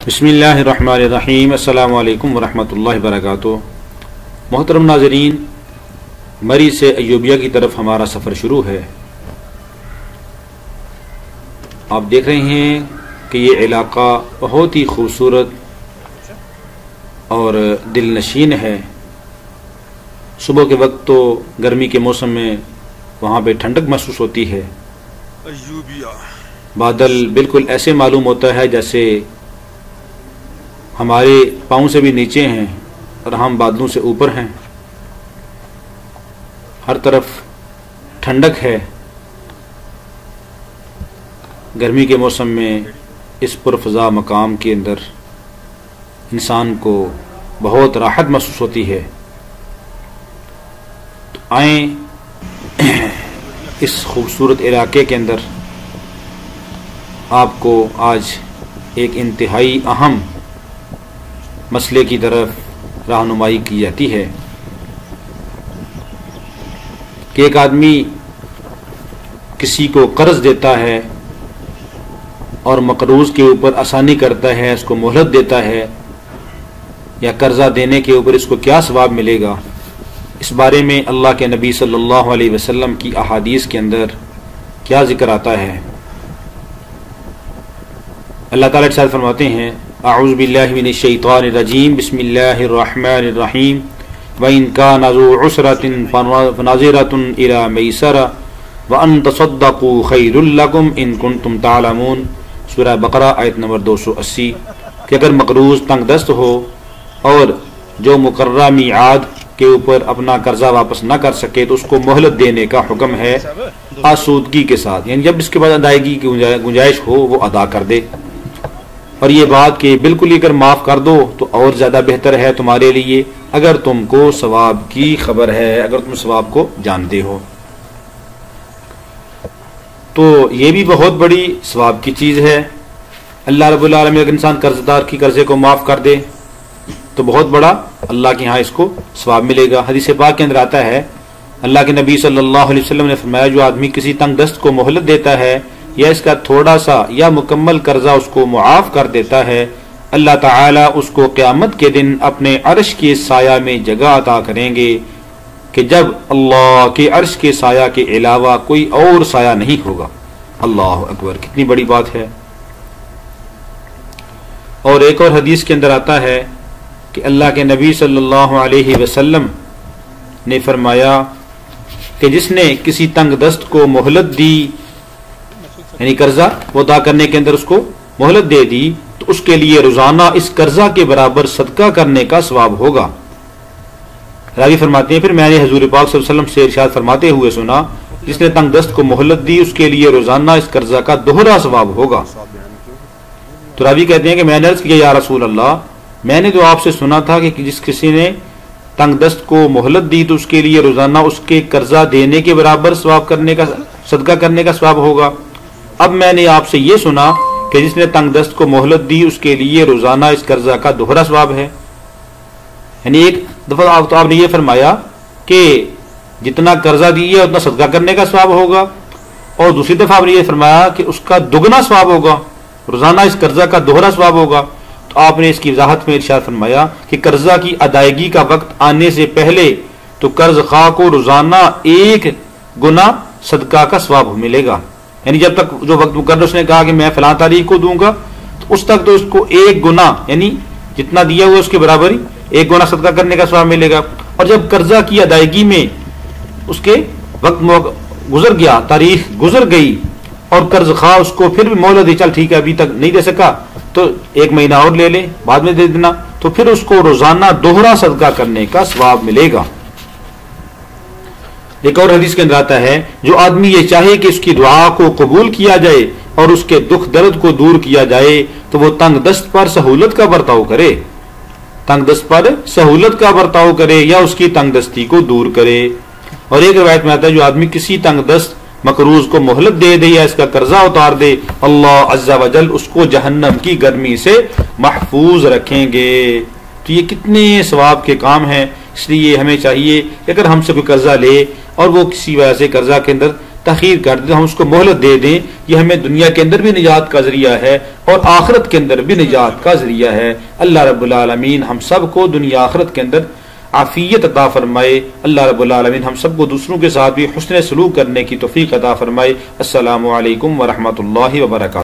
بسم اللہ الرحمن الرحیم۔ السلام علیکم ورحمۃ اللہ وبرکاتہ۔ محترم ناظرین، مری سے ایوبیہ کی طرف ہمارا سفر شروع ہے۔ آپ دیکھ رہے ہیں کہ یہ علاقہ بہت ہی خوبصورت اور دل نشین ہے۔ صبح کے وقت تو گرمی کے موسم میں وہاں پہ ٹھنڈک محسوس ہوتی ہے۔ بادل بالکل ایسے معلوم ہوتا ہے جیسے ہمارے پاؤں سے بھی نیچے ہیں اور ہم بادلوں سے اوپر ہیں۔ ہر طرف ٹھنڈک ہے۔ گرمی کے موسم میں اس پرفضا مقام کے اندر انسان کو بہت راحت محسوس ہوتی ہے۔ تو آئیں اس خوبصورت علاقے کے اندر آپ کو آج ایک انتہائی اہم مسئلے کی طرف رہنمائی کی جاتی ہے کہ ایک آدمی کسی کو قرض دیتا ہے اور مقروض کے اوپر آسانی کرتا ہے، اس کو مہلت دیتا ہے، یا قرضہ دینے کے اوپر اس کو کیا ثواب ملے گا، اس بارے میں اللہ کے نبی صلی اللہ علیہ وسلم کی احادیث کے اندر کیا ذکر آتا ہے۔ اللہ تعالیٰ ارشاد فرماتے ہیں: اعوذ باللہ من الشیطان الرجیم، بسم اللہ الرحمن الرحیم، وَإِن كَانَ ذُو عُسْرَةٍ فَنَظِرَةٌ إِلَى مَيْسَرَةٍ وَأَن تَصَدَّقُوا خَيْرٌ لَكُمْ إِن كُنتُمْ تَعْلَمُونَ۔ سورہ بقرہ آیت نمبر 280۔ کہ اگر مقروض تنگ دست ہو اور جو مقررہ میعاد کے اوپر اپنا قرضہ واپس نہ کر سکے تو اس کو مہلت دینے کا حکم ہے آسودگی کے ساتھ، یعنی جب اس کے بعد ادائیگی کی گنجائش ہو وہ ادا کر دے۔ اور یہ بات کہ بالکل ہی اگر معاف کر دو تو اور زیادہ بہتر ہے تمہارے لیے، اگر تم کو ثواب کی خبر ہے، اگر تم ثواب کو جانتے ہو۔ تو یہ بھی بہت بڑی ثواب کی چیز ہے۔ اللہ رب العالمین اگر انسان قرض دار کی قرضے کو معاف کر دے تو بہت بڑا اللہ کے ہاں اس کو ثواب ملے گا۔ حدیث پاک کے اندر آتا ہے، اللہ کے نبی صلی اللہ علیہ وسلم نے فرمایا، جو آدمی کسی تنگ دست کو مہلت دیتا ہے یا اس کا تھوڑا سا یا مکمل قرضہ اس کو معاف کر دیتا ہے، اللہ تعالیٰ اس کو قیامت کے دن اپنے عرش کے سایہ میں جگہ عطا کریں گے کہ جب اللہ کے عرش کے سایہ کے علاوہ کوئی اور سایہ نہیں ہوگا۔ اللہ اکبر، کتنی بڑی بات ہے۔ اور ایک اور حدیث کے اندر آتا ہے کہ اللہ کے نبی صلی اللہ علیہ وسلم نے فرمایا کہ جس نے کسی تنگ دست کو مہلت دی، یعنی قرضہ وہ ادا کرنے کے اندر اس کو مہلت دے دی، تو اس کے لیے روزانہ اس قرضہ کے برابر صدقہ کرنے کا ثواب ہوگا۔ راوی فرماتے ہیں، پھر میں نے حضور پاک صلی اللہ علیہ وسلم سے ارشاد فرماتے ہوئے سنا، جس نے تنگ دست کو مہلت دی اس کے لیے روزانہ اس قرضہ کا دوہرا ثواب ہوگا۔ تو راوی کہتے ہیں کہ میں نے عرض کیا، یا رسول اللہ، میں نے تو آپ سے سنا تھا کہ جس کسی نے تنگ دست کو مہلت دی تو اس کے لیے روزانہ اس کے قرضہ دینے کے برابر ثواب کرنے کا، صدقہ کرنے کا ثواب ہوگا۔ اب میں نے آپ سے یہ سنا کہ جس نے تنگ دست کو مہلت دی اس کے لیے روزانہ اس قرضہ کا دوہرا ثواب ہے۔ یعنی ایک دفعہ آپ نے یہ فرمایا کہ جتنا قرضہ دیا اتنا صدقہ کرنے کا ثواب ہوگا، اور دوسری دفعہ آپ نے یہ فرمایا کہ اس کا دگنا ثواب ہوگا، روزانہ اس قرضہ کا دوہرا ثواب ہوگا۔ تو آپ نے اس کی وضاحت میں ارشاد فرمایا کہ قرضہ کی ادائیگی کا وقت آنے سے پہلے تو قرض خواہ کو روزانہ 1 گنا صدقہ کا ثواب ملے گا، یعنی جب تک جو وقت مقرر اس نے کہا کہ میں فلاں تاریخ کو دوں گا تو اس تک تو اس کو 1 گنا، یعنی جتنا دیا ہوا اس کے برابر ہی 1 گنا صدقہ کرنے کا ثواب ملے گا۔ اور جب قرضہ کی ادائیگی میں اس کے وقت گزر گیا، تاریخ گزر گئی، اور قرض خواہ اس کو پھر بھی مہلت دی، چل ٹھیک ہے ابھی تک نہیں دے سکا تو 1 مہینہ اور لے لے، بعد میں دے دینا، تو پھر اس کو روزانہ دوہرا صدقہ کرنے کا ثواب ملے گا۔ ایک اور حدیث کے اندر آتا ہے، جو آدمی یہ چاہے کہ اس کی دعا کو قبول کیا جائے اور اس کے دکھ درد کو دور کیا جائے تو وہ تنگ دست پر سہولت کا برتاؤ کرے، تنگ دست پر سہولت کا برتاؤ کرے یا اس کی تنگ دستی کو دور کرے۔ اور ایک روایت میں آتا ہے، جو آدمی کسی تنگ دست مقروض کو مہلت دے دے یا اس کا قرضہ اتار دے، اللہ عز و جل اس کو جہنم کی گرمی سے محفوظ رکھیں گے۔ تو یہ کتنے ثواب کے کام ہیں، اس لیے ہمیں چاہیے کہ اگر ہم سے کوئی قرضہ لے اور وہ کسی وجہ سے قرضہ کے اندر تاخیر کر دیں، ہم اس کو مہلت دے دیں، یہ ہمیں دنیا کے اندر بھی نجات کا ذریعہ ہے اور آخرت کے اندر بھی نجات کا ذریعہ ہے۔ اللہ رب العالمین ہم سب کو دنیا آخرت کے اندر عافیت عطا فرمائے۔ اللہ رب العالمین ہم سب کو دوسروں کے ساتھ بھی حسن سلوک کرنے کی توفیق عطا فرمائے۔ السلام علیکم ورحمۃ اللہ وبرکاتہ۔